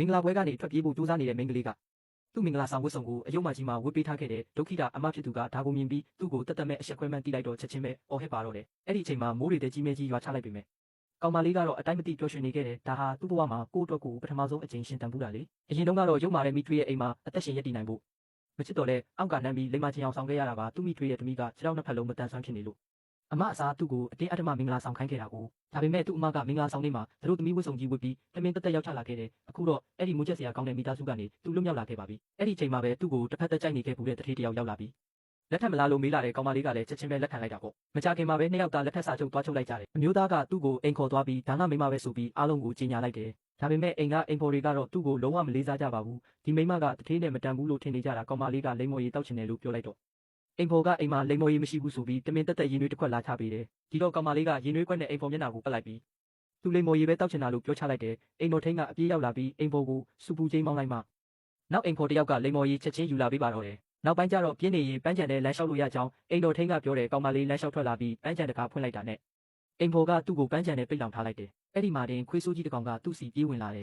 မင်္ဂလာပွဲကနေထွက်ပြေးဖို့ကြိုးစားနေတဲ့မိန်းကလေးကသူ့မင်္ဂလာဆောင်ဝတ်စုံကိုအယုံမကြီးမှာဝတ်ပေးထားခဲ့တဲ့ဒုက္ခိတအမဖြစ်သူကဒါကိုမြင်ပြီးသူ့ကိုတတ်တတ်မဲ့အဆက်ခွဲမှန်းတီးလိုက်တော့ချက်ချင်းပဲအော်ဟစ်ပါတော့တယ်အဲ့ဒီအချိန်မှာမိုးတွေတဲကြီးမဲကြီးရွာချလိုက်ပေမဲ့ကောင်မလေးကတော့အတိုင်းမသိပျော်ရွှင်နေခဲ့တယ်ဒါဟာသူ့ဘဝမှာကိုယ့်အတွက်ကိုပထမဆုံးအကြိမ်ရှင်တန်ဖူးတာလေအရင်တုန်းကတော့ရုပ်မာတဲ့မိထွေးရဲ့အိမ်မှာအသက်ရှင်ရပ်တည်နိုင်ဖို့မချစ်တော့လဲအောက်ကနမ်းပြီးလိမ္မာချင်အောင်ဆောင်ခဲ့ရတာပါသူ့မိထွေးရဲ့သမီးကခြေထောက်နှစ်ဖက်လုံးမတန်ဆွမ်းဖြစ်နေလို့အမအစားသူ့ကိုအတင်းအဓမ္မမင်္ဂလာဆောင်ခိုင်းခဲ့တာကိုဒါပေမဲ့သူ့အမကမင်္ဂလာဆောင်လေးမှာသူတို့သမီးဝတ်စုံကြီးဝတ်ပြီးတမင်တက်တက်ရောက်ချလာခဲ့တယ်အခုတော့အဲ့ဒီမူချက်စရာကောင်းတဲ့မိသားစုကနေသူလွတ်မြောက်လာခဲ့ပါပြီအဲ့ဒီချိန်မှာပဲသူ့ကိုတစ်ဖက်သက်ကြိုက်နေခဲ့ဘူးတဲ့တထေးတယောက်ရောက်လာပြီးလက်ထပ်မလားလို့မေးလာတဲ့ကောင်မလေးကလည်းချက်ချင်းပဲလက်ခံလိုက်တာပေါ့မကြခင်မှာပဲနှစ်ယောက်သားလက်ထပ်စာချုပ်သွားချုပ်လိုက်ကြတယ်အမျိုးသားကသူ့ကိုအိမ်ခေါ်သွားပြီးဒါနမိမပဲဆိုပြီးအားလုံးကိုကြီးညာလိုက်တယ်ဒါပေမဲ့အိမ်ဖော်တွေကတော့သူ့ကိုလုံးဝမလေးစားကြပါဘူးဒီမိမကတထေးနဲ့မတန်ဘူးလို့ထင်နေကြတာကောင်မလေးကလိမ္မော်ရီတောက်ချင်တယ်လို့ပြောလိုက်တော့အိမ်ဖော်ကအိမ်မှာလိမ္မော်ရီမရှိဘူးဆိုပြီးတမင်တက်တက်ရင်းနှွေးတစ်ခွက်လာချပေးတယ်ဒီတော့ကောင်မလေးကရင်းနှွေးခွက်နဲ့အိမ်ဖော်မျက်နှာကိုပတ်လိုက်ပြီးသူလိမ္မော်ရီပဲတောက်ချင်တာလို့ပြောချလိုက်တယ်အိမ်တော်ထိန်ကအပြေးရောက်လာပြီးအိမ်ဖော်ကိုစူပူချင်းမောင်းလိုက်မှနောက်အိမ်ဖော်တယောက်ကလိမ္မော်ရီချက်ချင်းယူလာပေးပါတော့တယ်နောက်ပိုင်းကျတော့ပြင်းနေရင်ပန်းချံနဲ့လမ်းလျှောက်လို့ရကြောင်းအိမ်တော်ထိန်ကပြောတယ်ကောင်မလေးလမ်းလျှောက်ထွက်လာပြီးပန်းချံတကာဖွင့်လိုက်တာနဲ့အိမ်ဖော်ကသူ့ကိုပန်းချံနဲ့ပိတ်လောင်ထားလိုက်တယ်အဲ့ဒီမှာတင်ခွေးဆိုးကြီးတစ်ကောင်ကသူ့စီပြေးဝင်လာတယ်